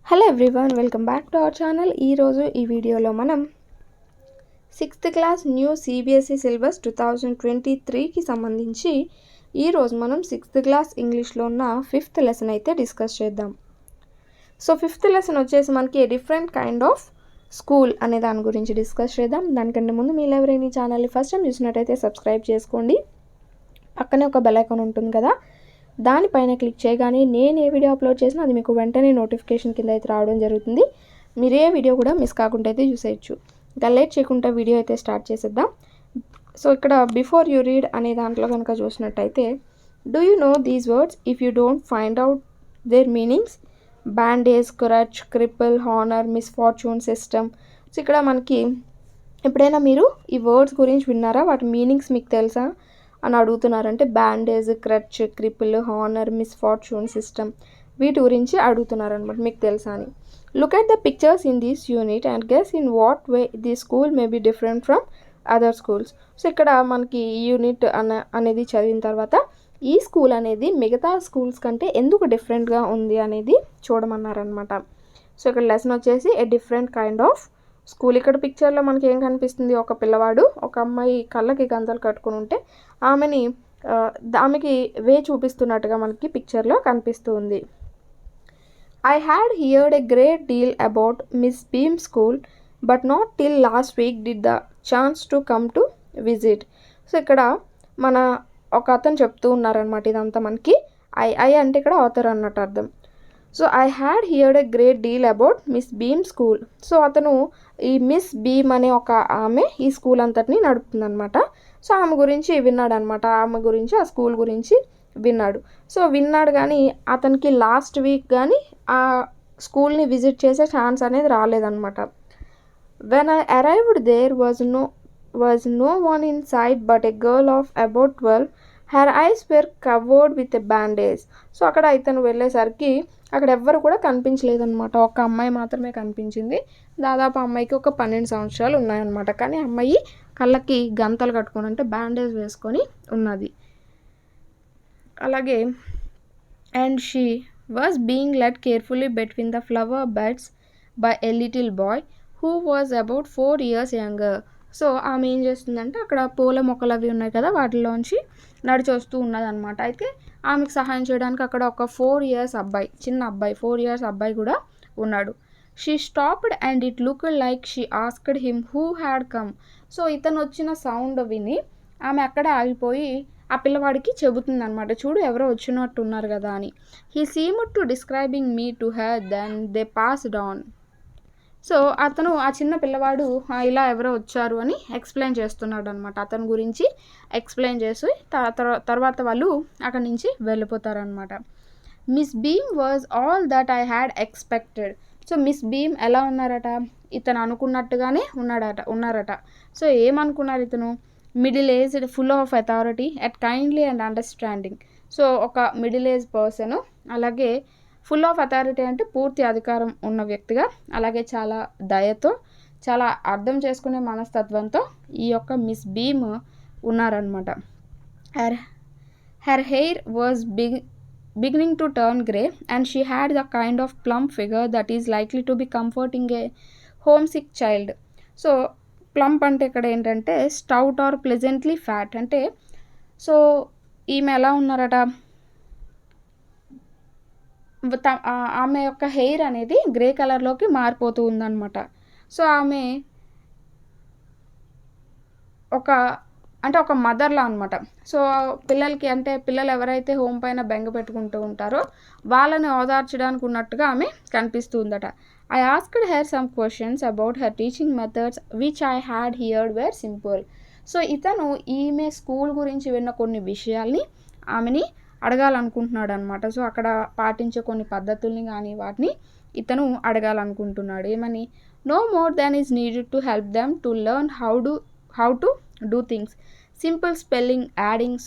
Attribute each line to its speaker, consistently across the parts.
Speaker 1: Hello everyone, welcome back to our channel. ఈరోజు ఈ వీడియోలో మనం 6th class new CBSE syllabus 2023కి సంబంధించి ఈరోజు మనం 6th క్లాస్ ఇంగ్లీష్లో ఉన్న 5th లెసన్ అయితే డిస్కస్ చేద్దాం. సో 5th లెసన్ వచ్చేసి మనకి డిఫరెంట్ కైండ్ ఆఫ్ స్కూల్ అనే దాని గురించి డిస్కస్ చేద్దాం. దానికంటే ముందు మీరు ఎవరైనా ఈ ఛానల్ని ఫస్ట్ టైం చూసినట్టయితే సబ్స్క్రైబ్ చేసుకోండి. పక్కనే ఒక బెల్ ఐకాన్ ఉంటుంది కదా, దానిపైన క్లిక్ చేయగానే నేను ఏ వీడియో అప్లోడ్ చేసినా అది మీకు వెంటనే నోటిఫికేషన్ కింద అయితే రావడం జరుగుతుంది. మీరు ఏ వీడియో కూడా మిస్ కాకుండా అయితే చూసేయచ్చు. ఇంకా లేట్ చేయకుండా వీడియో అయితే స్టార్ట్ చేసేద్దాం. సో ఇక్కడ బిఫోర్ యూ రీడ్ అనే దాంట్లో కనుక చూసినట్టయితే, do you know these words if you don't find out their meanings? Bandage, crutch, cripple, honour, misfortune, system. So ఇక్కడ మనకి ఎప్పుడైనా మీరు ఈ వర్డ్స్ గురించి విన్నారా? వాటి మీనింగ్స్ మీకు తెలుసా అని అడుగుతున్నారంటే bandage, crutch, cripple, honour, misfortune, system వీటి గురించి అడుగుతున్నారనమాట. మీకు తెలుసా అని. Look at the pictures in this unit and guess in what way the school may be different from other schools. So ఇక్కడ మనకి ఈ యూనిట్ అనేది చదివిన తర్వాత ఈ స్కూల్ అనేది మిగతా స్కూల్స్ కంటే ఎందుకు డిఫరెంట్గా ఉంది అనేది చూడమన్నారనమాట. సో ఇక్కడ లెసన్ వచ్చేసి a different kind of school. ఇక్కడ పిక్చర్లో మనకి ఏం కనిపిస్తుంది? ఒక పిల్లవాడు, ఒక అమ్మాయి కళ్ళకి గంతలు కట్టుకుని ఉంటే ఆమెకి వే చూపిస్తున్నట్టుగా మనకి పిక్చర్లో కనిపిస్తూ ఉంది. I had heard a great deal about miss beam school but not till last week did the chance to come to visit. So ఇక్కడ మన ఒక అతను చెప్తూ ఉన్నారనమాట. ఇదంతా మనకి ఐ అంటే ఇక్కడ ఆథర్ అన్నట్టు అర్థం. So I had heard a great deal about miss beam school. So అతను ఈ మిస్ బీమ్ అనే ఒక ఆమె ఈ స్కూల్ అంతటిని నడుపుతుందనమాట. సో ఆమె గురించి విన్నాడు అనమాట. ఆమె గురించి, ఆ స్కూల్ గురించి విన్నాడు. సో విన్నాడు కానీ అతనికి లాస్ట్ వీక్ కానీ ఆ స్కూల్ని విజిట్ చేసే ఛాన్స్ అనేది రాలేదన్నమాట. When I arrived there was no one in sight but a girl of about 12. Her eyes were covered with a bandage. So అక్కడ ఇతను వెళ్ళేసరికి అక్కడ ఎవ్వరు కూడా కనిపించలేదన్నమాట. ఒక అమ్మాయి మాత్రమే కనిపించింది. దాదాపు అమ్మాయికి ఒక 12 సంవత్సరాలు ఉన్నాయన్నమాట. కానీ అమ్మాయి కళ్ళకి గంతలు కట్టుకొని, అంటే బ్యాండేజ్ వేసుకొని ఉన్నది. అలాగే and she was being lead carefully between the flower beds by a little boy who was about 4 years younger. So ఆమె ఏం చేస్తుందంటే అక్కడ పూల మొక్కలు అవి ఉన్నాయి కదా, వాటిలోంచి నడిచి వస్తూ ఉన్నదన్నమాట. అయితే ఆమెకు సహాయం చేయడానికి అక్కడ ఒక 4 years అబ్బాయి, చిన్న అబ్బాయి, 4 years అబ్బాయి కూడా ఉన్నాడు. She stopped and it looked like she asked him who had come. So ఇతను వచ్చిన సౌండ్ విని ఆమె అక్కడే ఆగిపోయి ఆ పిల్లవాడికి చెబుతుందనమాట, చూడు ఎవరో వచ్చినట్టు ఉన్నారు కదా అని. He seemed to describing me to her, then they passed on. So అతను, ఆ చిన్న పిల్లవాడు ఇలా ఎవరో వచ్చారు అని ఎక్స్ప్లెయిన్ చేస్తున్నాడు అనమాట. అతని గురించి ఎక్స్ప్లెయిన్ చేసి తర్వాత వాళ్ళు అక్కడి నుంచి వెళ్ళిపోతారనమాట. Miss Beam was all that I had expected. So Miss Beam ఎలా ఉన్నారట? ఇతను అనుకున్నట్టుగానే ఉన్నారట. సో ఏమనుకున్నారు ఇతను? Middle aged, full of authority, yet kindly and understanding. So ఒక మిడిల్ ఏజ్ పర్సన్, అలాగే ఫుల్ ఆఫ్ అథారిటీ అంటే పూర్తి అధికారం ఉన్న వ్యక్తిగా, అలాగే చాలా దయతో, చాలా అర్థం చేసుకునే మనస్తత్వంతో ఈ యొక్క మిస్ బీమ్ ఉన్నారనమాట. Her hair was beginning to turn grey and she had the kind of plum figure that is likely to be comforting a homesick child. So plump అంటే ఇక్కడ ఏంటంటే స్టౌట్ ఆర్ ప్లెజెంట్లీ ఫ్యాట్ అంటే. So ఈమె ఎలా ఉన్నారట? ఆమె యొక్క hair అనేది గ్రే కలర్లోకి మారిపోతూ ఉందన్నమాట. సో ఆమె ఒక మదర్లా అనమాట. సో పిల్లలకి, అంటే పిల్లలు ఎవరైతే హోమ్ పైన బెంగ పెట్టుకుంటూ ఉంటారో వాళ్ళని ఓదార్చడానికి ఉన్నట్టుగా ఆమె కనిపిస్తూ ఉందట. I asked her some questions about her teaching methods which I had heard were simple. So ఇతను ఈమె స్కూల్ గురించి విన్న కొన్ని విషయాల్ని ఆమెని అడగాలనుకుంటున్నాడు అనమాట. సో అక్కడ పాటించే కొన్ని పద్ధతుల్ని కానీ వాటిని ఇతను అడగాలనుకుంటున్నాడు. ఏమని? No more than is needed to help them to learn how to do things. Simple spelling, adding,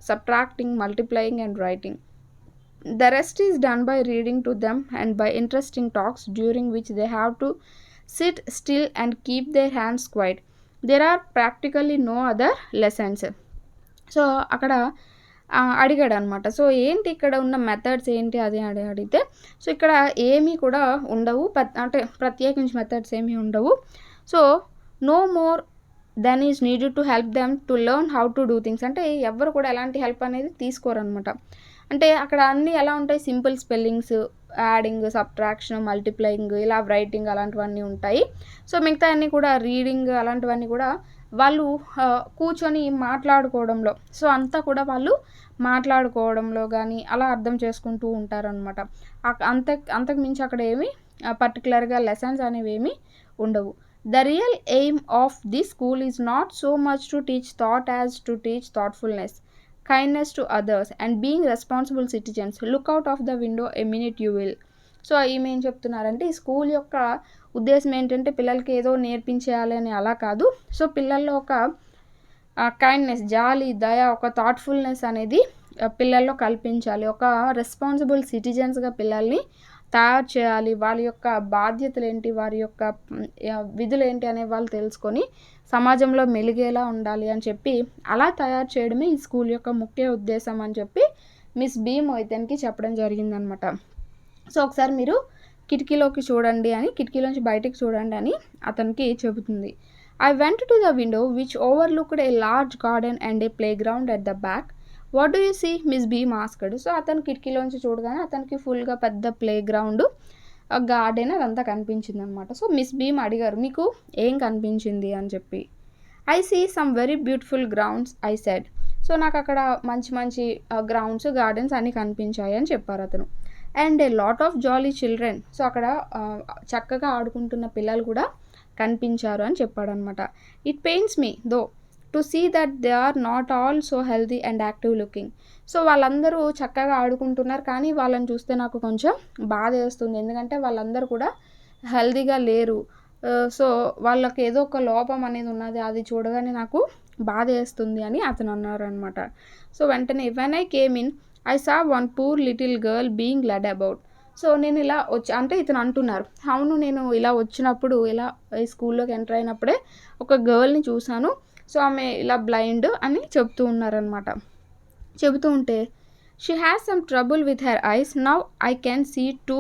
Speaker 1: subtracting, multiplying and writing. The rest is done by reading to them and by interesting talks during which they have to sit still and keep their hands quiet. There are practically no other lessons. So అక్కడ అడిగాడు అనమాట. So ఏంటి ఇక్కడ ఉన్న methods ఏంటి అది అడిగితే, so ఇక్కడ ఏమీ కూడా ఉండవు, అంటే ప్రత్యేకించి మెథడ్స్ ఏమీ ఉండవు. So no more then is needed to help them to learn how to do things. అంటే ఎవ్వరు కూడా ఎలాంటి హెల్ప్ అనేది తీసుకోరనమాట. అంటే అక్కడ అన్నీ ఎలా ఉంటాయి, simple spellings, adding, subtraction, multiplying, ఇలా రైటింగ్ అలాంటివన్నీ ఉంటాయి. సో మిగతా అన్నీ కూడా రీడింగ్ అలాంటివన్నీ కూడా వాళ్ళు కూర్చొని మాట్లాడుకోవడంలో, సో అంతా కూడా వాళ్ళు మాట్లాడుకోవడంలో కానీ అలా అర్థం చేసుకుంటూ ఉంటారనమాట. అంతకు మించి అక్కడ ఏమి పర్టికులర్గా లెసన్స్ అనేవి ఏమీ ఉండవు. The real aim of this school is not so much to teach thought as to teach thoughtfulness, kindness to others and being responsible citizens. Look out of the window a minute you will. So ఈమె ఏం చెప్తున్నారంటే, ఈ school యొక్క ఉద్దేశం ఏంటంటే పిల్లలకి ఏదో నేర్పించేయాలి అని అలా కాదు. సో పిల్లల్లో ఒక కైండ్నెస్, జాలి, దయ, ఒక థాట్ఫుల్నెస్ అనేది పిల్లల్లో కల్పించాలి. ఒక రెస్పాన్సిబుల్ సిటిజన్స్గా పిల్లల్ని తయారు చేయాలి. వాళ్ళ యొక్క బాధ్యతలు ఏంటి, వారి యొక్క విధులు ఏంటి అనే వాళ్ళు తెలుసుకొని సమాజంలో మెలిగేలా ఉండాలి అని చెప్పి అలా తయారు చేయడమే ఈ స్కూల్ యొక్క ముఖ్య ఉద్దేశం అని చెప్పి మిస్ బి మొయితెన్కి చెప్పడం జరిగిందనమాట. సో ఒకసారి మీరు కిటికీలోకి చూడండి అని, కిటికీలోంచి బయటకు చూడండి అని అతనికి చెబుతుంది. I went to the window which overlooked a large garden and a playground at the back. What do you see? Miss Beam asked. So అతను కిటికీలోంచి చూడగానే అతనికి ఫుల్గా పెద్ద ప్లే గ్రౌండ్, గార్డెన్ అదంతా కనిపించింది అనమాట. సో మిస్ బీమ్ అడిగారు, మీకు ఏం కనిపించింది అని చెప్పి. I see some very beautiful grounds, I said. So నాకు అక్కడ మంచి మంచి గ్రౌండ్స్, గార్డెన్స్ అన్నీ కనిపించాయి అని చెప్పారు అతను. And a lot of jolly children. So అక్కడ చక్కగా ఆడుకుంటున్న పిల్లలు కూడా కనిపించారు అని చెప్పాడనమాట. It pains me though to see that they are not all so healthy and active looking. So వాళ్ళందరూ చక్కగా ఆడుకుంటున్నారు, కానీ వాళ్ళని చూస్తే నాకు కొంచెం బాధ వేస్తుంది, ఎందుకంటే వాళ్ళందరూ కూడా హెల్తీగా లేరు. సో వాళ్ళకి ఏదో ఒక లోపం అనేది ఉన్నది, అది చూడగానే నాకు బాధ వేస్తుంది అని అతను అన్నారనమాట. సో వెంటనే when I came in I saw one poor little girl being lead about. So నేను ఇలా అంటే ఇతను అంటున్నారు, అవును నేను ఇలా వచ్చినప్పుడు, ఇలా ఈ స్కూల్లోకి ఎంటర్ అయినప్పుడే ఒక గర్ల్ని చూశాను. సో ఆమె ఇలా బ్లైండ్ అని చెప్తూ ఉన్నారనమాట. చెబుతూ ఉంటే she has some trouble with her eyes, now I can see two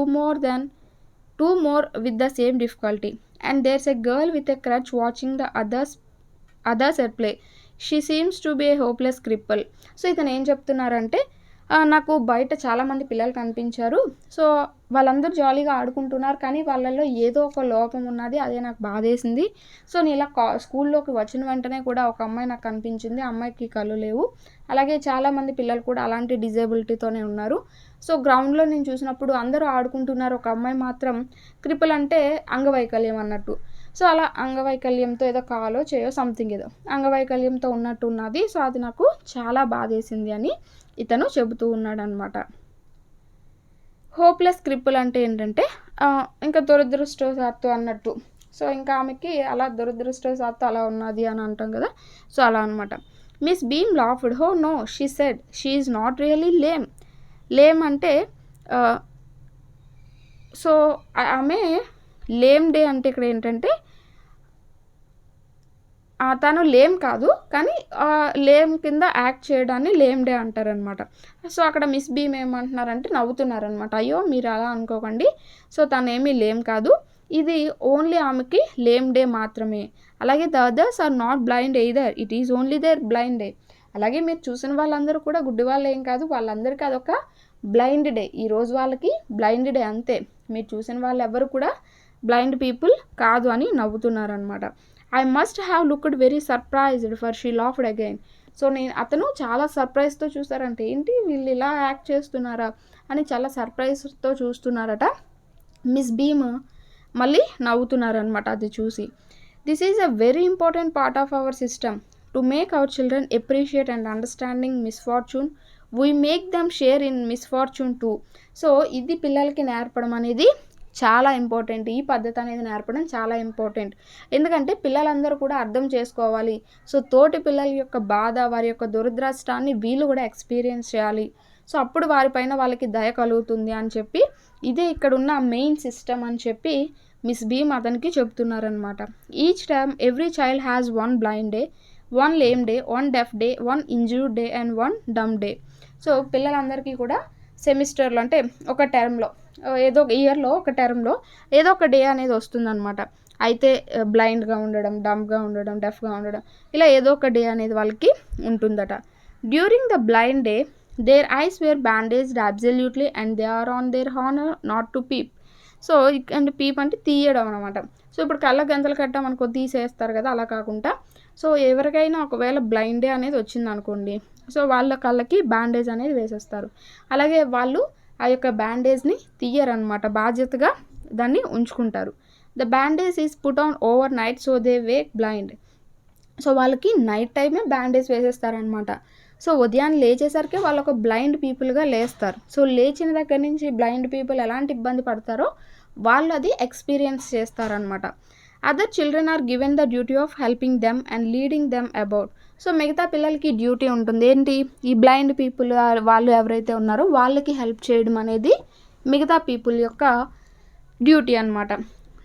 Speaker 1: more with the same difficulty and there's a girl with a crutch watching the others at play, she seems to be a hopeless cripple. So ఇతను ఏం చెప్తున్నారంటే, నాకు బయట చాలామంది పిల్లలు కనిపించారు, so వాళ్ళందరూ జాలీగా ఆడుకుంటున్నారు, కానీ వాళ్ళల్లో ఏదో ఒక లోపం ఉన్నది, అదే నాకు బాధేసింది. సో నేను ఇలా స్కూల్లోకి వచ్చిన వెంటనే కూడా ఒక అమ్మాయి నాకు కనిపించింది, అమ్మాయికి కళ్ళు లేవు, అలాగే చాలామంది పిల్లలు కూడా అలాంటి డిజేబిలిటీతోనే ఉన్నారు. సో గ్రౌండ్లో నేను చూసినప్పుడు అందరూ ఆడుకుంటున్నారు, ఒక అమ్మాయి మాత్రం క్రిపుల్ అంటే అంగవైకల్యం అన్నట్టు. సో అలా అంగవైకల్యంతో ఏదో కాలో చేయో సంథింగ్ ఏదో అంగవైకల్యంతో ఉన్నట్టు ఉన్నది. సో అది నాకు చాలా బాధేసింది అని ఇతను చెబుతూ ఉన్నాడు అనమాట. హోప్లెస్ క్రిపుల్ అంటే ఏంటంటే ఇంకా దురదృష్టవశాత్తు అన్నట్టు. సో ఇంకా ఆమెకి అలా దురదృష్టవశాత్తు అలా ఉన్నది అని అంటాం కదా, సో అలా అనమాట. Miss Beam laughed. Oh no, she said, she is not really lame అంటే సో ఆమె లేమ్ డే అంటే ఇక్కడ ఏంటంటే తను లేమ్ కాదు, కానీ లేమ్ కింద యాక్ట్ చేయడాన్ని లేమ్ డే అంటారనమాట. సో అక్కడ మిస్ బీమ్ ఏమంటున్నారంటే నవ్వుతున్నారనమాట, అయ్యో మీరు అలా అనుకోకండి, సో తను ఏమీ లేమ్ కాదు, ఇది ఓన్లీ ఆమెకి లేమ్ డే మాత్రమే. అలాగే the others are not blind either, it is only their blind day. అలాగే మీరు చూసిన వాళ్ళందరూ కూడా గుడ్డి వాళ్ళు ఏం కాదు, వాళ్ళందరికీ అదొక బ్లైండ్ డే, ఈరోజు వాళ్ళకి బ్లైండ్ డే అంతే, మీరు చూసిన వాళ్ళు ఎవరు కూడా బ్లైండ్ పీపుల్ కాదు అని నవ్వుతున్నారనమాట. I must have looked very surprised for she laughed again. So అతను చాలా సర్ప్రైజ్తో చూస్తారంటే, ఏంటి వీళ్ళు ఇలా యాక్ట్ చేస్తున్నారా అని చాలా సర్ప్రైజ్తో చూస్తున్నారట. మిస్ బీమ్ మళ్ళీ నవ్వుతున్నారనమాట అది చూసి. This is a very important part of our system to make our children appreciate and understanding misfortune, we make them share in misfortune two. So ఇది పిల్లలకి నేర్పడం అనేది చాలా ఇంపార్టెంట్, ఈ పద్ధతి అనేది నేర్పడం చాలా ఇంపార్టెంట్. ఎందుకంటే పిల్లలందరూ కూడా అర్థం చేసుకోవాలి, సో తోటి పిల్లల యొక్క బాధ, వారి యొక్క దురదృష్టాన్ని వీళ్ళు కూడా ఎక్స్పీరియన్స్ చేయాలి, సో అప్పుడు వారిపైన వాళ్ళకి దయ కలుగుతుంది అని చెప్పి ఇదే ఇక్కడ ఉన్న మెయిన్ సిస్టమ్ అని చెప్పి మిస్ బీమ్ అతనికి చెప్తున్నారనమాట. Each time every child has one blind day, one lame day, one deaf day, one injured day and one dumb day. So పిల్లలందరికీ కూడా సెమిస్టర్లో అంటే ఒక టర్మ్లో ఏదో ఇయర్లో ఒక టర్మ్లో ఏదో ఒక డే అనేది వస్తుందన్నమాట. అయితే బ్లైండ్గా ఉండడం, డంబ్గా ఉండడం, డెఫ్గా ఉండడం, ఇలా ఏదో ఒక డే అనేది వాళ్ళకి ఉంటుందట. During the blind day their eyes are bandaged absolutely and they are on their honour not to peep. So అంటే పీప్ అంటే తీయడం అనమాట. సో ఇప్పుడు కళ్ళ గంతలు కట్టామనుకో తీసేస్తారు కదా, అలా కాకుండా సో ఎవరికైనా ఒకవేళ బ్లైండ్ డే అనేది వచ్చిందనుకోండి, సో వాళ్ళ కళ్ళకి బ్యాండేజ్ అనేది వేసేస్తారు. అలాగే వాళ్ళు ఆ యొక్క బ్యాండేజ్ని తీయరనమాట, బాధ్యతగా దాన్ని ఉంచుకుంటారు. The bandage is put on over night so they Wake blind. So వాళ్ళకి నైట్ టైమే బ్యాండేజ్ వేసేస్తారనమాట. సో ఉదయాన్నే లేచేసరికి వాళ్ళు ఒక బ్లైండ్ పీపుల్గా లేస్తారు. సో లేచిన దగ్గర నుంచి బ్లైండ్ పీపుల్ ఎలాంటి ఇబ్బంది పడతారో వాళ్ళు అది ఎక్స్పీరియన్స్ చేస్తారనమాట. Other children are given the duty of helping them and leading them about. So మిగతా పిల్లలకి డ్యూటీ ఉంటుంది ఏంటి, ఈ బ్లైండ్ పీపుల్ వాళ్ళు ఎవరైతే ఉన్నారో వాళ్ళకి హెల్ప్ చేయడం అనేది మిగతా పీపుల్ యొక్క డ్యూటీ అనమాట.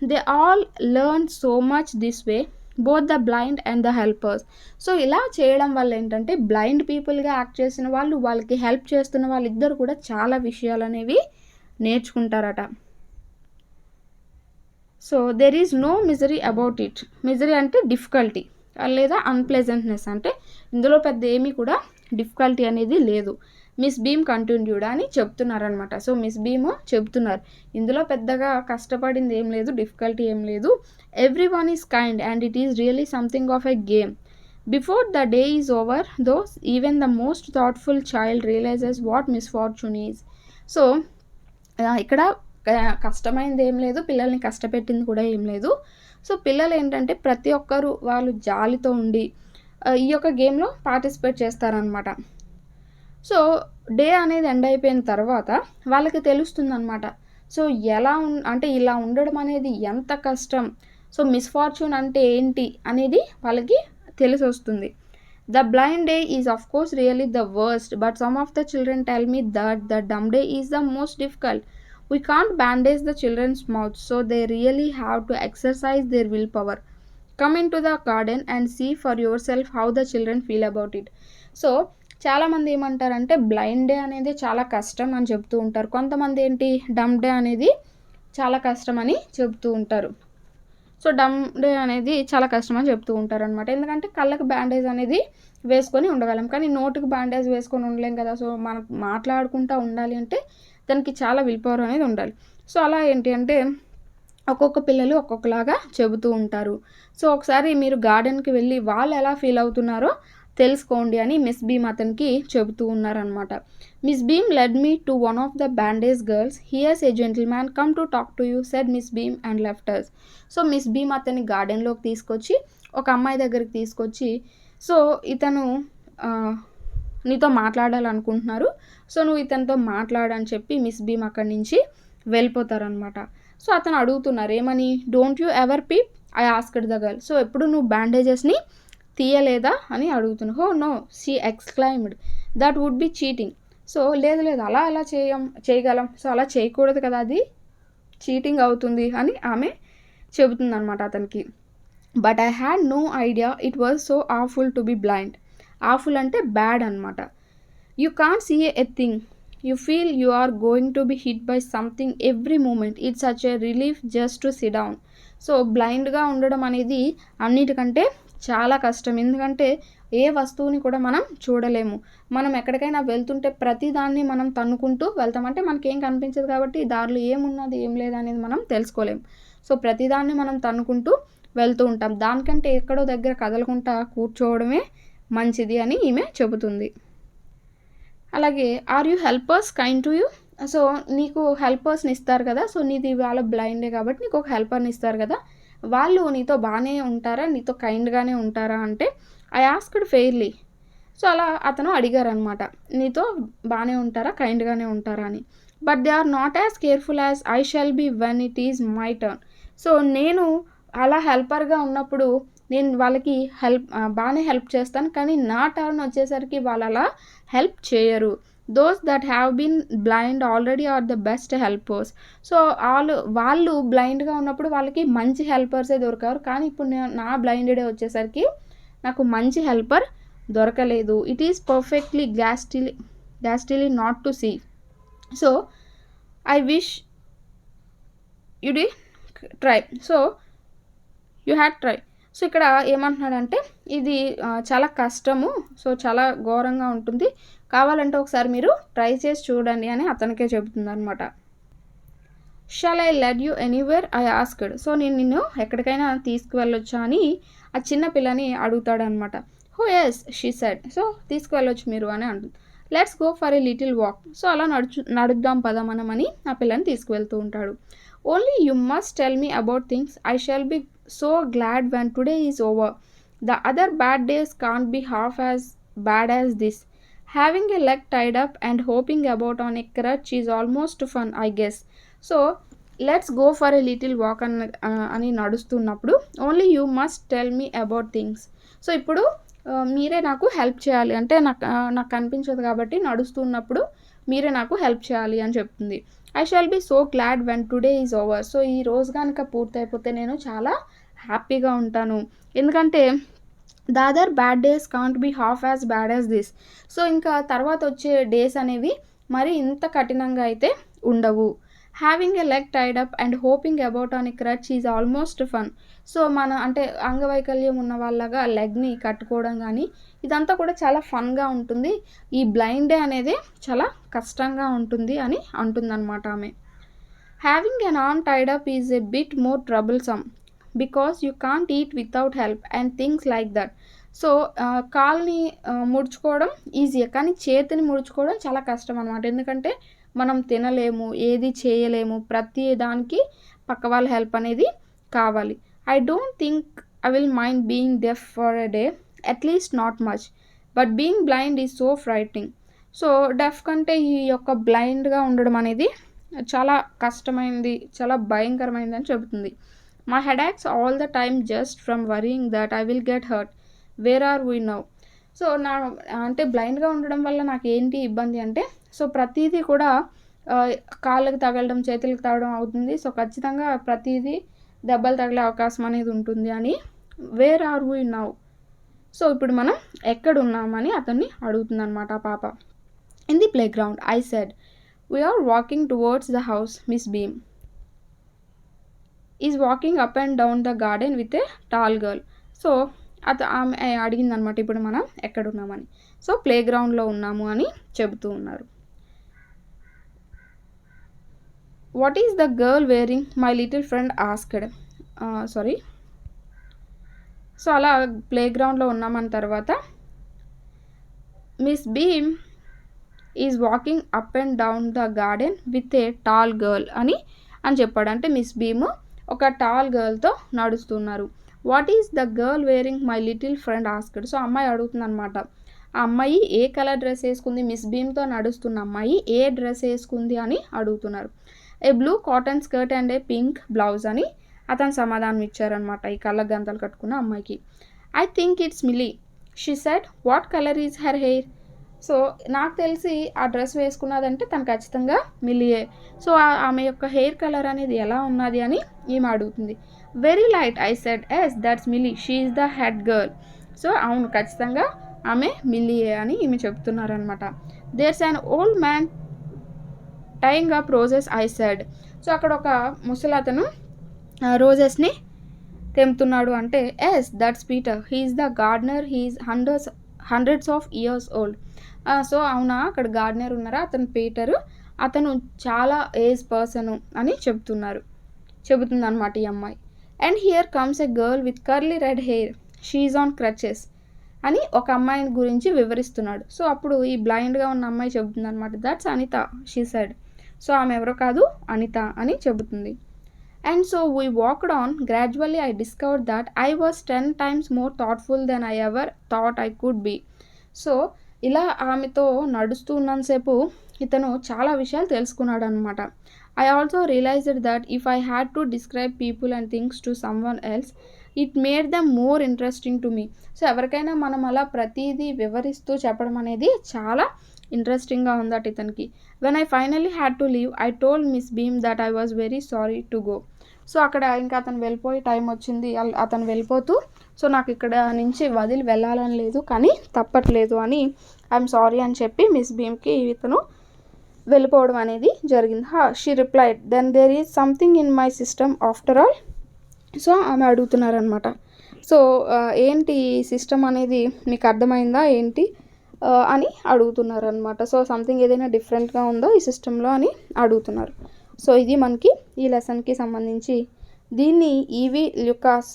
Speaker 1: They all learn so much this way both the blind and the helpers. So ఇలా చేయడం వల్ల ఏంటంటే బ్లైండ్ పీపుల్గా యాక్ట్ చేసిన వాళ్ళు, వాళ్ళకి హెల్ప్ చేస్తున్న వాళ్ళిద్దరు కూడా చాలా విషయాలు అనేవి నేర్చుకుంటారట. So there is no misery about it. Misery అంటే డిఫికల్టీ లేదా అన్ప్లెజెంట్నెస్, అంటే ఇందులో పెద్ద ఏమీ కూడా డిఫికల్టీ అనేది లేదు. మిస్ బీమ్ కంటిన్యూడ్ అని చెప్తున్నారనమాట. సో మిస్ బీమ్ చెప్తున్నారు ఇందులో పెద్దగా కష్టపడింది ఏం లేదు, డిఫికల్టీ ఏం లేదు. Everyone is kind and it is really something of a game. Before the day is over those even the most thoughtful child realises what misfortune is. So ఇక్కడ కష్టమైంది ఏం లేదు, పిల్లల్ని కష్టపెట్టింది కూడా ఏం లేదు. సో పిల్లలు ఏంటంటే ప్రతి ఒక్కరు వాళ్ళు జాలితో ఉండి ఈ యొక్క గేమ్లో పార్టిసిపేట్ చేస్తారనమాట. సో డే అనేది ఎండ్ అయిపోయిన తర్వాత వాళ్ళకి తెలుస్తుందన్నమాట. సో ఎలా అంటే ఇలా ఉండడం అనేది ఎంత కష్టం, సో మిస్ఫార్చ్యూన్ అంటే ఏంటి అనేది వాళ్ళకి తెలిసి వస్తుంది. The blind day is of course really the worst, but some of the children tell me that the dumb day is the most difficult. We can't bandage the children's mouths, so they really have to exercise their willpower. Come into the garden and see for yourself how the children feel about it. So చాలామంది ఏమంటారంటే blind day అనేది చాలా కష్టం అని చెప్తూ ఉంటారు. కొంతమంది ఏంటి డమ్ డే అనేది చాలా కష్టం అని చెప్తూ ఉంటారు. సో డమ్ డే అనేది చాలా కష్టం అని చెప్తూ ఉంటారు అనమాట. ఎందుకంటే కళ్ళకి బ్యాండేజ్ అనేది వేసుకొని ఉండగలం, కానీ నోటికి బ్యాండేజ్ వేసుకొని ఉండలేం కదా. సో మనం మాట్లాడుకుంటూ ఉండాలి అంటే దానికి చాలా విల్ పవర్ అనేది ఉండాలి. సో అలా ఏంటి అంటే ఒక్కొక్క పిల్లలు ఒక్కొక్కలాగా చెబుతూ ఉంటారు. సో ఒకసారి మీరు గార్డెన్కి వెళ్ళి వాళ్ళు ఎలా ఫీల్ అవుతున్నారో తెలుసుకోండి అని మిస్ బీమ్ అతనికి చెబుతూ ఉన్నారనమాట. Miss Beam led me to one of the bandage girls. Here's a gentleman come to talk to you said Miss Beam and left us. So Miss Beam అతన్ని గార్డెన్లోకి తీసుకొచ్చి ఒక అమ్మాయి దగ్గరికి తీసుకొచ్చి, సో ఇతను నీతో మాట్లాడాలనుకుంటున్నారు, సో నువ్వు ఇతనితో మాట్లాడని చెప్పి మిస్ బీమ్ అక్కడి నుంచి వెళ్ళిపోతారనమాట. సో అతను అడుగుతున్నారు ఏమని, don't you ever peep I asked the girl. So ఎప్పుడు నువ్వు బ్యాండేజెస్ని తీయలేదా అని అడుగుతున్నావు. Oh no she exclaimed, that would be cheating. So లేదు లేదు అలా ఎలా చేయగలం, సో అలా చేయకూడదు కదా, అది చీటింగ్ అవుతుంది అని ఆమె చెబుతుందనమాట అతనికి. But I had no idea it was so awful to be blind. Awful అంటే బ్యాడ్ అనమాట. You can't see a thing, you feel you are going to be hit by something every moment, it's such a relief just to sit down. So బ్లైండ్గా ఉండడం అనేది అన్నిటికంటే చాలా కష్టం, ఎందుకంటే ఏ వస్తువుని కూడా మనం చూడలేము. మనం ఎక్కడికైనా వెళ్తుంటే ప్రతిదాన్ని మనం తన్నుకుంటూ వెళ్తామంటే మనకేం కనిపించదు కాబట్టి దారిలో ఏమున్నది ఏం లేదనేది మనం తెలుసుకోలేము. సో ప్రతిదాన్ని మనం తన్నుకుంటూ వెళ్తూ ఉంటాం. దానికంటే ఎక్కడో దగ్గర కదలకుండా కూర్చోవడమే మంచిది అని ఈమె చెబుతుంది. అలాగే are you helpers kind to you. So నీకు హెల్పర్స్ని ఇస్తారు కదా, సో నీది వాళ్ళ బ్లైండే కాబట్టి నీకు ఒక హెల్పర్ని ఇస్తారు కదా, వాళ్ళు నీతో బాగానే ఉంటారా, నీతో కైండ్గానే ఉంటారా అంటే ఐ ఆస్క్డ్ ఫెయిర్లీ. సో అలా అతను అడిగారనమాట, నీతో బాగానే ఉంటారా, కైండ్గానే ఉంటారా అని. But they are not as careful as I shall be when it is my turn. So నేను అలా హెల్పర్గా ఉన్నప్పుడు నేను వాళ్ళకి బాగానే హెల్ప్ చేస్తాను, కానీ నా టర్న్ వచ్చేసరికి వాళ్ళు అలా హెల్ప్ చేయరు. Those that have been blind already are the best helpers. So వాళ్ళు బ్లైండ్గా ఉన్నప్పుడు వాళ్ళకి మంచి హెల్పర్సే దొరకారు, కానీ ఇప్పుడు నా బ్లైండెడే వచ్చేసరికి నాకు మంచి హెల్పర్ దొరకలేదు. It is perfectly dastily not to see. So I wish you did try. So you had try. So ఇక్కడ ఏమంటున్నాడంటే ఇది చాలా కష్టము, సో చాలా ఘోరంగా ఉంటుంది, కావాలంటే ఒకసారి మీరు ట్రై చేసి చూడండి అని అతనికే చెబుతుంది అనమాట. Shall I led you anywhere I asked. So నేను నిన్ను ఎక్కడికైనా తీసుకువెళ్ళొచ్చా అని ఆ చిన్న పిల్లని అడుగుతాడనమాట. హో ఎస్ షీ సెడ్. సో తీసుకువెళ్ళొచ్చు మీరు అని అంటుంది. Let's go for a little walk. So అలా నడుద్దాం పద మనం అని ఆ పిల్లని తీసుకువెళ్తూ ఉంటాడు. Only you must tell me about things, I shall B so glad when today is over. The other bad days can't be half as bad as this. Having a leg tied up and hopping about on a crutch is almost fun, I guess. So let's go for a little walk అని నడుస్తున్నప్పుడు only you must tell me about things. So ఇప్పుడు మీరే నాకు help చేయాలి, అంటే నాకు కనిపించదు కాబట్టి నడుస్తున్నప్పుడు మీరే నాకు హెల్ప్ చేయాలి అని చెప్తుంది. I shall be so glad when today is over. So ఈ రోజు కనుక పూర్తయిపోతే నేను చాలా హ్యాపీగా ఉంటాను, ఎందుకంటే the other bad days can't be half as bad as this. So ఇంకా తర్వాత వచ్చే డేస్ అనేవి మరి ఇంత కఠినంగా అయితే ఉండవు. Having a leg tied up and hopping about on a crutch is almost fun. So మన అంటే అంగవైకల్యం ఉన్న వాళ్ళగా లెగ్ని కట్టుకోవడం కానీ ఇదంతా కూడా చాలా ఫన్గా ఉంటుంది, ఈ బ్లైండ్ డే అనేది చాలా కష్టంగా ఉంటుంది అని అంటుందన్నమాట ఆమె. Having an arm tied up is a bit more troublesome because you can't eat without help and things like that. So కాల్ని ముడుచుకోవడం ఈజీయే, కానీ చేతిని ముడుచుకోవడం చాలా కష్టం అనమాట, ఎందుకంటే మనం తినలేము, ఏది చేయలేము, ప్రతి దానికి పక్క వాళ్ళ హెల్ప్ అనేది కావాలి. I don't think I will mind being deaf for a day, at least not much, but being blind is so frightening. So deaf కంటే ఈ యొక్క బ్లైండ్గా ఉండడం అనేది చాలా కష్టమైనది, చాలా భయంకరమైనది అని చెబుతుంది. My headaches all the time just from worrying that I will get hurt, where are we now. So అంటే బ్లైండ్గా ఉండడం వల్ల నాకు ఏంటి ఇబ్బంది అంటే, సో ప్రతిదీ కూడా కాళ్ళకి తగలడం, చేతులకు తగలడం అవుతుంది, సో ఖచ్చితంగా ప్రతిదీ దెబ్బలు తగిలే అవకాశం అనేది ఉంటుంది అని. Where are we now. So ఇప్పుడు మనం ఎక్కడున్నామని అతన్ని అడుగుతుందన్నమాట ఆ పాప. In the playground I said, we are walking towards the house. Miss Beam is walking up and down the garden with a tall girl. So ఆమె అడిగిందనమాట ఇప్పుడు మనం ఎక్కడున్నామని. సో ప్లే గ్రౌండ్లో ఉన్నాము అని చెబుతూ ఉన్నారు. What is the girl wearing my little friend asked. So అలా play గ్రౌండ్లో ఉన్నామన్న తర్వాత miss beam is walking up and down the garden with a tall girl అని చెప్పాడు. అంటే మిస్ బీమ్ ఒక టాల్ గర్ల్తో నడుస్తున్నారు. What is the girl wearing my little friend asked. So అమ్మాయి అడుగుతుంది అనమాట, ఆ అమ్మాయి ఏ కలర్ డ్రెస్ వేసుకుంది, మిస్ బీమ్తో నడుస్తున్న అమ్మాయి ఏ డ్రెస్ వేసుకుంది అని అడుగుతున్నారు. ఏ blue cotton skirt and A pink blouse అని అతను సమాధానం ఇచ్చారనమాట ఈ కళ్ళ గంతలు కట్టుకున్న అమ్మాయికి. I think it's milli, she said. What colour is her hair. So నాకు తెలిసి ఆ డ్రెస్ వేసుకున్నదంటే తను ఖచ్చితంగా మిలియే. సో ఆమె యొక్క హెయిర్ కలర్ అనేది ఎలా ఉన్నది అని ఈమె అడుగుతుంది. Very light I said. Yes that's Milly, she is the head girl. So అవును ఖచ్చితంగా ఆమె మిలియే అని ఈమె చెప్తున్నారనమాట. There's an old man tying up roses I said. So అక్కడ ఒక ముసలి అతను రోజెస్ని తెంపుతున్నాడు అంటే, yes that's Peter, he's the gardener, he's hundreds of years old. So అవునా అక్కడ గార్డనర్ ఉన్నారా, అతను పీటరు, అతను చాలా ఏజ్ పర్సన్ అని చెబుతుంది అనమాట ఈ అమ్మాయి. And here comes a girl with curly red hair, she's on crutches అని ఒక అమ్మాయిని గురించి వివరిస్తున్నాడు. సో అప్పుడు ఈ బ్లైండ్గా ఉన్న అమ్మాయి చెబుతుంది అనమాట, that's Anita, she said. So ఆమె ఎవరో కాదు, అనిత అని చెబుతుంది. And so we walked on. Gradually I discovered that I was 10 times more thoughtful than I ever thought I could be. So ఇలా ఆమెతో నడుస్తూ ఉన్నంతసేపు ఇతను చాలా విషయాలు తెలుసుకున్నాడు అనమాట. I also realized that if I had to describe people and things to someone else, it made them more interesting to me. So ఎవరికైనా మనం అలా ప్రతిదీ వివరిస్తూ చెప్పడం అనేది చాలా ఇంట్రెస్టింగ్గా ఉందట ఇతనికి. When I finally had to leave, I told Miss Beam that I was very sorry to go. So అక్కడ ఇంకా అతను వెళ్ళిపోయే టైం వచ్చింది, అతను వెళ్ళిపోతూ సో నాకు ఇక్కడ నుంచి వదిలి వెళ్ళాలని లేదు కానీ తప్పట్లేదు అని ఐఎమ్ సారీ అని చెప్పి మిస్ భీమ్కి ఇతను వెళ్ళిపోవడం అనేది జరిగింది. She replied then there is something in my system after all. So ఆమె అడుగుతున్నారనమాట, సో ఏంటి సిస్టమ్ అనేది మీకు అర్థమైందా ఏంటి అని అడుగుతున్నారనమాట. సో సంథింగ్ ఏదైనా డిఫరెంట్గా ఉందో ఈ సిస్టంలో అని అడుగుతున్నారు. సో ఇది మనకి ఈ లెసన్కి సంబంధించి దీన్ని ఈవి ల్యూకాస్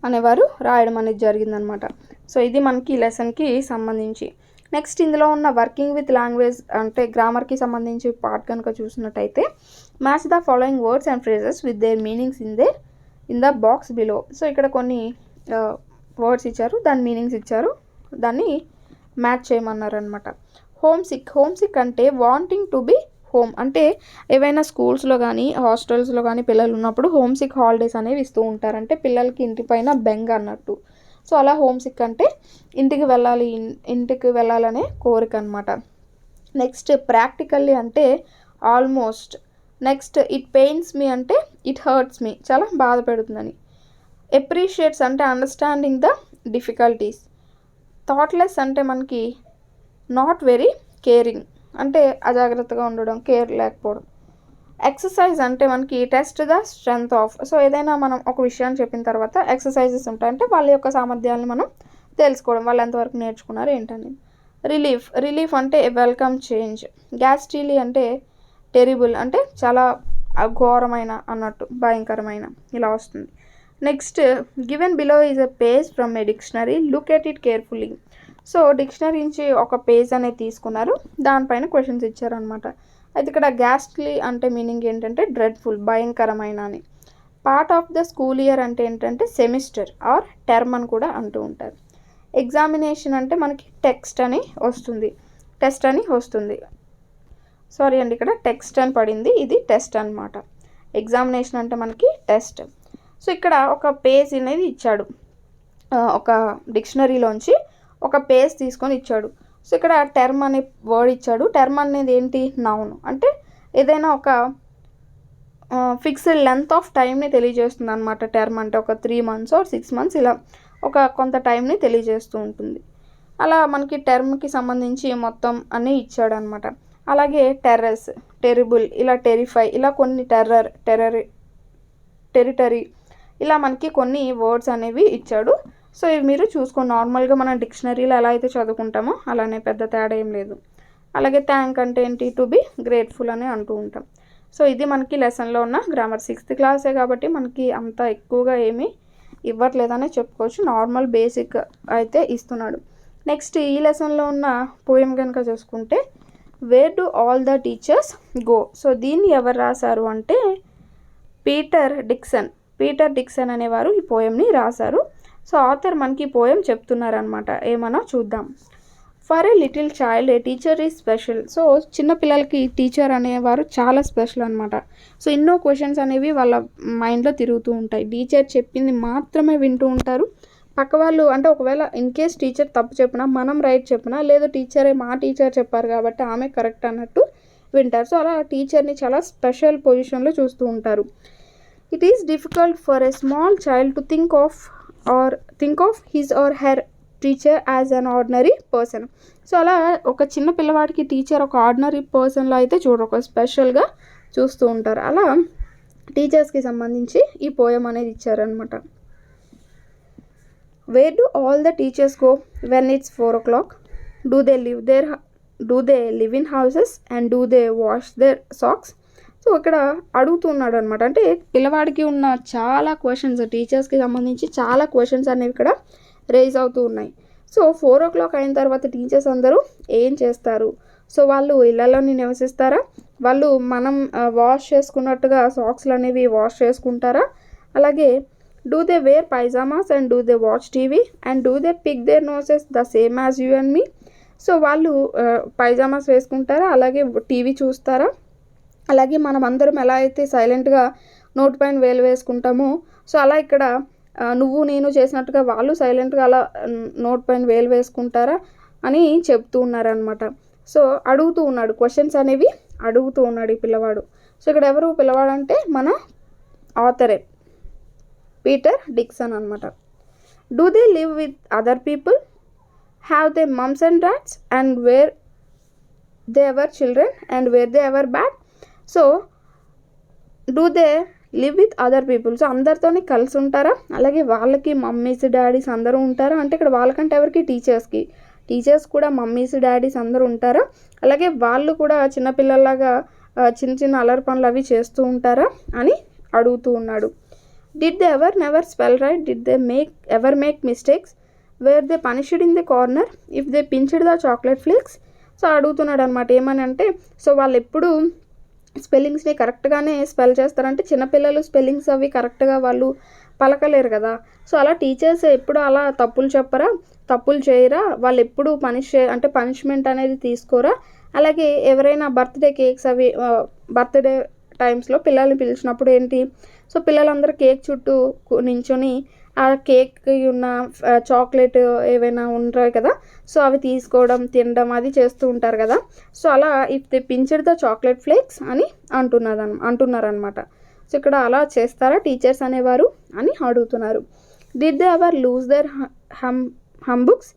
Speaker 1: అనేవారు రాయడం అనేది జరిగిందనమాట. సో ఇది మనకి ఈ లెసన్కి సంబంధించి. నెక్స్ట్ ఇందులో ఉన్న వర్కింగ్ విత్ లాంగ్వేజ్ అంటే గ్రామర్కి సంబంధించి పార్ట్ కనుక చూసినట్టయితే match the following words and phrases with their meanings in the box below. So ఇక్కడ కొన్ని వర్డ్స్ ఇచ్చారు, దాని మీనింగ్స్ ఇచ్చారు, దాన్ని మ్యాచ్ చేయమన్నారు అనమాట. హోమ్ సిక్ అంటే వాంటింగ్ టు బి హోమ్. అంటే ఏవైనా స్కూల్స్లో కానీ హాస్టల్స్లో కానీ పిల్లలు ఉన్నప్పుడు హోమ్ సిక్ హాలిడేస్ అనేవి ఇస్తూ ఉంటారు, అంటే పిల్లలకి ఇంటిపైన బెంగ అన్నట్టు. సో అలా హోమ్ సిక్ అంటే ఇంటికి వెళ్ళాలనే కోరిక అనమాట. నెక్స్ట్ ప్రాక్టికల్లీ అంటే ఆల్మోస్ట్. నెక్స్ట్ ఇట్ పెయిన్స్ మీ అంటే ఇట్ హర్ట్స్ మీ, చాలా బాధ పెడుతుందని. అప్రిషియేట్స్ అంటే అండర్స్టాండింగ్ ద డిఫికల్టీస్. థాట్లెస్ అంటే మనకి నాట్ వెరీ కేరింగ్, అంటే అజాగ్రత్తగా ఉండడం, కేర్ లేకపోవడం. ఎక్సర్సైజ్ అంటే మనకి test the strength of. So ఏదైనా మనం ఒక విషయాన్ని చెప్పిన తర్వాత ఎక్సర్సైజెస్ ఉంటాయంటే వాళ్ళ యొక్క సామర్థ్యాలను మనం తెలుసుకోవడం, వాళ్ళు ఎంతవరకు నేర్చుకున్నారు ఏంటని. రిలీఫ్ అంటే వెల్కమ్ చేంజ్. గ్యాస్ట్రీలీ అంటే టెరిబుల్, అంటే చాలా ఘోరమైన అన్నట్టు, భయంకరమైన ఇలా వస్తుంది. Next given below is a page from A dictionary, look at it carefully. So dictionary నుంచి ఒక పేజ్ అనేది తీసుకున్నారు, దానిపైన క్వశ్చన్స్ ఇచ్చారనమాట. అయితే ఇక్కడ గ్యాస్ట్లీ అంటే మీనింగ్ ఏంటంటే డ్రెడ్ఫుల్, భయంకరమైన అని. Part of the school year అంటే ఏంటంటే సెమిస్టర్ ఆర్ టర్మ్ అని కూడా అంటూ ఉంటారు. ఎగ్జామినేషన్ అంటే మనకి టెస్ట్ అని వస్తుంది. సారీ అండి, ఇక్కడ టెక్స్ట్ అని పడింది, ఇది టెస్ట్ అనమాట. ఎగ్జామినేషన్ అంటే మనకి టెస్ట్. సో ఇక్కడ ఒక పేజ్ అనేది ఇచ్చాడు, ఒక డిక్షనరీలోంచి ఒక పేజ్ తీసుకొని ఇచ్చాడు. సో ఇక్కడ టర్మ్ అనే వర్డ్ ఇచ్చాడు. టర్మ్ అనేది ఏంటి? నౌన్. అంటే ఏదైనా ఒక ఫిక్స్డ్ లెంత్ ఆఫ్ టైంని తెలియజేస్తుంది అనమాట. టర్మ్ అంటే ఒక 3 months or 6 months ఇలా ఒక కొంత టైంని తెలియజేస్తూ ఉంటుంది. అలా మనకి టర్మ్కి సంబంధించి మొత్తం అన్నీ ఇచ్చాడు అనమాట. అలాగే టెర్రస్, టెరిబుల్, ఇలా టెరిఫై, ఇలా కొన్ని టెరిటరీ, ఇలా మనకి కొన్ని వర్డ్స్ అనేవి ఇచ్చాడు. సో ఇవి మీరు చూసుకోండి, నార్మల్గా మనం డిక్షనరీలో ఎలా అయితే చదువుకుంటామో అలానే, పెద్ద తేడా ఏం లేదు. అలాగే థ్యాంక్ అంటే ఏంటి? టు బి గ్రేట్ఫుల్ అని అంటూ ఉంటాం. సో ఇది మనకి లెసన్లో ఉన్న గ్రామర్. 6th క్లాసే కాబట్టి మనకి అంత ఎక్కువగా ఏమీ ఇవ్వట్లేదనే చెప్పుకోవచ్చు, నార్మల్ బేసిక్ అయితే ఇస్తున్నాడు. నెక్స్ట్ ఈ లెసన్లో ఉన్న పోయం కనుక చూసుకుంటే wear do all the teachers go. So దీన్ని ఎవరు రాశారు అంటే పీటర్ డిక్సన్ అనేవారు ఈ పోయంని రాశారు. సో ఆథర్ మనకి పోయం చెప్తున్నారనమాట, ఏమన్నా చూద్దాం. For a little child A teacher is special. So చిన్నపిల్లలకి టీచర్ అనేవారు చాలా స్పెషల్ అనమాట. సో ఎన్నో క్వశ్చన్స్ అనేవి వాళ్ళ మైండ్లో తిరుగుతూ ఉంటాయి. టీచర్ చెప్పింది మాత్రమే వింటూ ఉంటారు. పక్క వాళ్ళు అంటే ఒకవేళ ఇన్ కేస్ టీచర్ తప్పు చెప్పినా, మనం రైట్ చెప్పినా, లేదు మా టీచర్ చెప్పారు కాబట్టి ఆమె కరెక్ట్ అన్నట్టు వింటారు. సో అలా టీచర్ని చాలా స్పెషల్ పొజిషన్లో చూస్తూ ఉంటారు. It is difficult for a small child to think of his or her teacher as an ordinary person. So అలా ఒక చిన్న పిల్లవాడికి టీచర్ ఒక ఆర్డినరీ పర్సన్లో అయితే చూడరు, ఒక స్పెషల్గా చూస్తూ ఉంటారు. అలా టీచర్స్కి సంబంధించి ఈ పోయం అనేది ఇచ్చారనమాట. Where do all the teachers go when it's 4 o'clock? Do they live in houses and do they wash their socks? So ఇక్కడ అడుగుతున్నాడు అనమాట. అంటే పిల్లవాడికి ఉన్న చాలా క్వశ్చన్స్, టీచర్స్కి సంబంధించి చాలా క్వశ్చన్స్ అనేవి ఇక్కడ రేజ్ అవుతూ ఉన్నాయి. సో 4 o'clock అయిన తర్వాత టీచర్స్ అందరూ ఏం చేస్తారు? సో వాళ్ళు ఇళ్లలోని నివసిస్తారా? వాళ్ళు మనం వాష్ చేసుకున్నట్టుగా సాక్స్లు అనేవి వాష్ చేసుకుంటారా? అలాగే do they wear pyjamas and do they watch TV and do they pick their noses the same as you and me? So వాళ్ళు పైజామాస్ వేసుకుంటారా? అలాగే టీవీ చూస్తారా? అలాగే మనం అందరం ఎలా అయితే సైలెంట్గా నోట్ పైన వేలు వేసుకుంటామో, సో అలా ఇక్కడ నువ్వు నేను చేసినట్టుగా వాళ్ళు సైలెంట్గా అలా నోట్ పైన వేలు వేసుకుంటారా అని చెప్తూ ఉన్నారనమాట. సో అడుగుతూ ఉన్నాడు, క్వశ్చన్స్ అనేవి అడుగుతూ ఉన్నాడు ఈ పిల్లవాడు. సో ఇక్కడ ఎవరు పిల్లవాడు అంటే మన ఆథరే, పీటర్ డిక్సన్ అనమాట. Do they live with other people? Have they mums and dads and were they ever children and were they ever bad. So do they live with other people. So అందరితోని కలిసి ఉంటారా, అలాగే వాళ్ళకి mummies daddy's అందరూ ఉంటారా అంటే ఇక్కడ వాళ్ళకంటే ఎవరికి టీచర్స్ కూడా మమ్మీస్ డాడీస్ అందరూ ఉంటారా, అలాగే వాళ్ళు కూడా చిన్నపిల్లల్లాగా చిన్న చిన్న అల్లరి పనులు అవి చేస్తూ ఉంటారా అని అడుగుతూ ఉన్నాడు. Did they ever never spell right, did they ever make mistakes, where they punished in the corner if they pinched the chocolate flakes. So అడుగుతున్నాడు అనమాట. ఏమని అంటే సో వాళ్ళు ఎప్పుడు స్పెల్లింగ్స్ని కరెక్ట్గానే స్పెల్ చేస్తారంటే చిన్నపిల్లలు స్పెల్లింగ్స్ అవి కరెక్ట్గా వాళ్ళు పలకలేరు కదా. సో అలా టీచర్స్ ఎప్పుడు అలా తప్పులు చేయరా, వాళ్ళు ఎప్పుడు పనిష్మెంట్ అనేది తీసుకోరా, అలాగే ఎవరైనా బర్త్డే కేక్స్ అవి బర్త్డే టైమ్స్లో పిల్లల్ని పిలిచినప్పుడు ఏంటి, సో పిల్లలందరూ కేక్ చుట్టూ నించొని ఆ కేక్ ఉన్న చాక్లెట్ ఏవైనా ఉంటాయి కదా, సో అవి తీసుకోవడం తినడం అది చేస్తూ ఉంటారు కదా. సో అలా if they pinched the chocolate flakes అని అంటున్నారనమాట. సో ఇక్కడ అలా చేస్తారా టీచర్స్ అనేవారు అని అడుగుతున్నారు. Did they ever lose their hum books,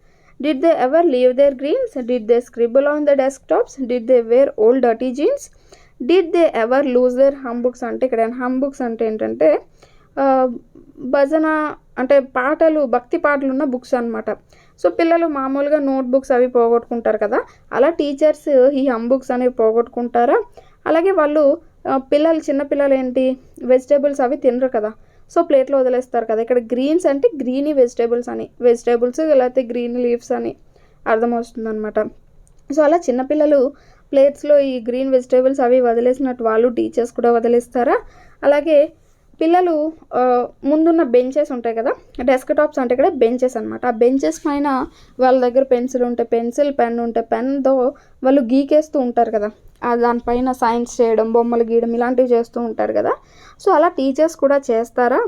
Speaker 1: did they ever leave their greens, did they scribble on the desktops, did they wear old dirty jeans, did they ever lose their hum books అంటే ఇక్కడ hum books అంటే ఏంటంటే భజన అంటే భక్తి పాటలు ఉన్న books అనమాట. సో పిల్లలు మామూలుగా నోట్ బుక్స్ అవి పోగొట్టుకుంటారు కదా, అలా టీచర్స్ ఈ హమ్ బుక్స్ అనేవి పోగొట్టుకుంటారా, అలాగే వాళ్ళు చిన్నపిల్లలు ఏంటి వెజిటేబుల్స్ అవి తినరు కదా, సో ప్లేట్లో వదిలేస్తారు కదా. ఇక్కడ గ్రీన్స్ అంటే గ్రీనీ వెజిటేబుల్స్ లేకపోతే గ్రీన్ లీవ్స్ అని అర్థం వస్తుంది అనమాట. సో అలా చిన్నపిల్లలు ప్లేట్స్లో ఈ గ్రీన్ వెజిటేబుల్స్ అవి వదిలేసినట్టు వాళ్ళు టీచర్స్ కూడా వదిలేస్తారా, అలాగే పిల్లలు ముందున్న బెంచెస్ ఉంటాయి కదా, డెస్క్ టాప్స్ అంటే ఇక్కడ బెంచెస్ అనమాట. ఆ బెంచెస్ పైన వాళ్ళ దగ్గర పెన్సిల్ పెన్ ఉంటే పెన్తో వాళ్ళు గీకేస్తూ ఉంటారు కదా, దానిపైన సైన్స్ చేయడం బొమ్మలు గీయడం ఇలాంటివి చేస్తూ ఉంటారు కదా. సో అలా టీచర్స్ కూడా చేస్తారా.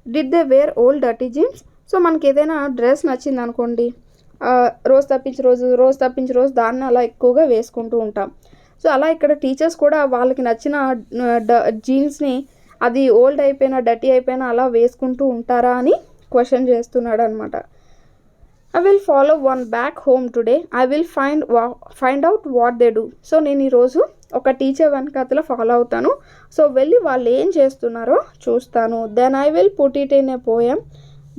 Speaker 1: Did they were old dirty jeans. So మనకి ఏదైనా డ్రెస్ నచ్చింది అనుకోండి, రోజు తప్పించి రోజు దాన్ని అలా ఎక్కువగా వేసుకుంటూ ఉంటాం. సో అలా ఇక్కడ టీచర్స్ కూడా వాళ్ళకి నచ్చిన జీన్స్ని అది ఓల్డ్ అయిపోయినా డర్టీ అయిపోయినా అలా వేసుకుంటూ ఉంటారా అని క్వశ్చన్ చేస్తున్నాడు అనమాట. I will follow one back home today, I will find out what they do. So నేను ఈరోజు ఒక టీచర్ వెనకాతల ఫాలో అవుతాను, సో వెళ్ళి వాళ్ళు ఏం చేస్తున్నారో చూస్తాను. Then I will put it in a poem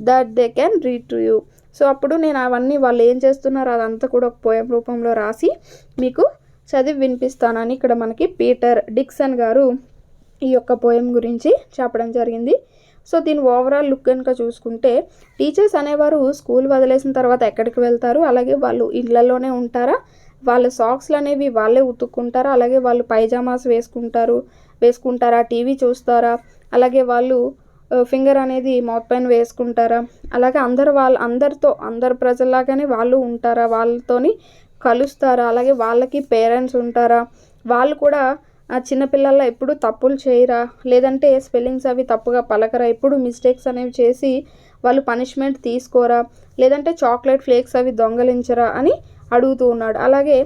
Speaker 1: that they can read to you. So అప్పుడు నేను అవన్నీ వాళ్ళు ఏం చేస్తున్నారో అదంతా కూడా ఒక పోయం రూపంలో రాసి మీకు చదివి వినిపిస్తానని ఇక్కడ మనకి పీటర్ డిక్సన్ గారు ఈ యొక్క పోయం గురించి చెప్పడం జరిగింది. సో దీని ఓవరాల్ లుక్ కనుక చూసుకుంటే టీచర్స్ అనేవారు స్కూల్ వదిలేసిన తర్వాత ఎక్కడికి వెళ్తారు, అలాగే వాళ్ళు ఇళ్లలోనే ఉంటారా, వాళ్ళ సాక్స్లు అనేవి వాళ్ళే ఉతుక్కుంటారా, అలాగే వాళ్ళు పైజామాస్ వేసుకుంటారా, టీవీ చూస్తారా, అలాగే వాళ్ళు ఫింగర్ అనేది మౌత్ పైన వేసుకుంటారా, అలాగే అందరు ప్రజల్లాగానే వాళ్ళు ఉంటారా, వాళ్ళతోని కలుస్తారా, అలాగే వాళ్ళకి పేరెంట్స్ ఉంటారా, వాళ్ళు కూడా చిన్నపిల్లల్లో ఎప్పుడు తప్పులు చేయరా, లేదంటే స్పెల్లింగ్స్ అవి తప్పుగా పలకరా, ఎప్పుడు మిస్టేక్స్ అనేవి చేసి వాళ్ళు పనిష్మెంట్ తీసుకోరా, లేదంటే చాక్లెట్ ఫ్లేక్స్ అవి దొంగలించరా అని అడుగుతూ ఉన్నాడు. అలాగే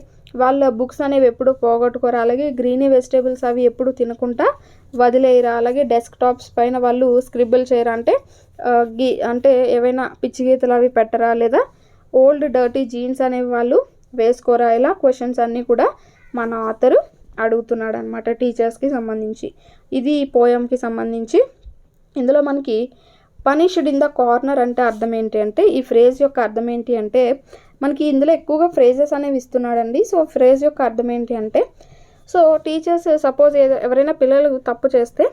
Speaker 1: వాళ్ళ బుక్స్ అనేవి ఎప్పుడు పోగొట్టుకోరా, అలాగే గ్రీనీ వెజిటేబుల్స్ అవి ఎప్పుడు తినకుండా వదిలేయరా, అలాగే డెస్క్ టాప్స్ పైన వాళ్ళు స్క్రిబుల్ చేయరా, అంటే ఏవైనా పిచ్చి గీతలు అవి పెట్టరా, లేదా ఓల్డ్ డర్టీ జీన్స్ అనేవి వాళ్ళు వేసుకోరా, ఇలా క్వశ్చన్స్ అన్నీ కూడా మన ఆథరు అడుగుతున్నాడు అనమాట టీచర్స్కి సంబంధించి. ఇది పోయంకి సంబంధించి. ఇందులో మనకి పనిష్డ్ ఇన్ ద కార్నర్ అంటే అర్థం ఏంటి అంటే, ఈ ఫ్రేజ్ యొక్క అర్థం ఏంటి అంటే మనకి ఇందులో ఎక్కువగా ఫ్రేజెస్ అనేవి ఇస్తున్నాడండి. సో ఫ్రేజ్ యొక్క అర్థం ఏంటి అంటే, సో టీచర్స్ సపోజ్ ఎవరైనా పిల్లలు తప్పు చేస్తే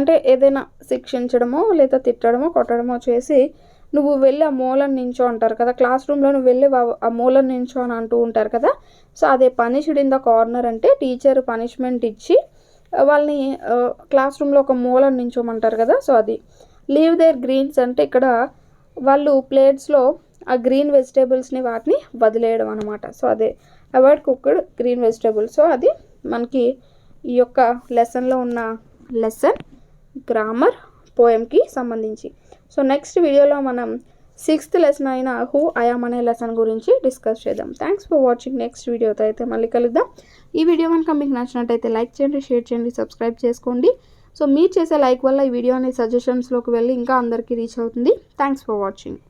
Speaker 1: అంటే ఏదైనా శిక్షించడమో లేదా తిట్టడమో కొట్టడమో చేసి నువ్వు వెళ్ళి ఆ మూలను నించో అంటారు కదా, క్లాస్ రూమ్లో నువ్వు వెళ్ళి ఆ మూలను నించో అని అంటూ ఉంటారు కదా. సో అదే పనిష్డ్ ఇన్ ద కార్నర్ అంటే టీచర్ పనిష్మెంట్ ఇచ్చి వాళ్ళని క్లాస్ రూమ్లో ఒక మూలను నించోమంటారు కదా, సో అది. లీవ్ దేర్ గ్రీన్స్ అంటే ఇక్కడ వాళ్ళు ప్లేట్స్లో ఆ గ్రీన్ వెజిటేబుల్స్ని వాటిని వదిలేయడం అనమాట. సో అదే avoid cooked green vegetables. So అది మనకి ఈ యొక్క లెసన్లో ఉన్న లెసన్ గ్రామర్ పోయంకి సంబంధించి. సో నెక్స్ట్ వీడియోలో మనం 6th లెసన్ అయిన హూ ఐ యామ్ అనే లెసన్ గురించి డిస్కస్ చేద్దాం. Thanks for watching. నెక్స్ట్ వీడియోతో అయితే మళ్ళీ కలుద్దాం. ఈ వీడియో కనుక మీకు నచ్చినట్టయితే లైక్ చేయండి, షేర్ చేయండి, సబ్స్క్రైబ్ చేసుకోండి. సో మీరు చేసే లైక్ వల్ల ఈ వీడియో అనేది సజెషన్స్లోకి వెళ్ళి ఇంకా అందరికీ రీచ్ అవుతుంది. Thanks for watching.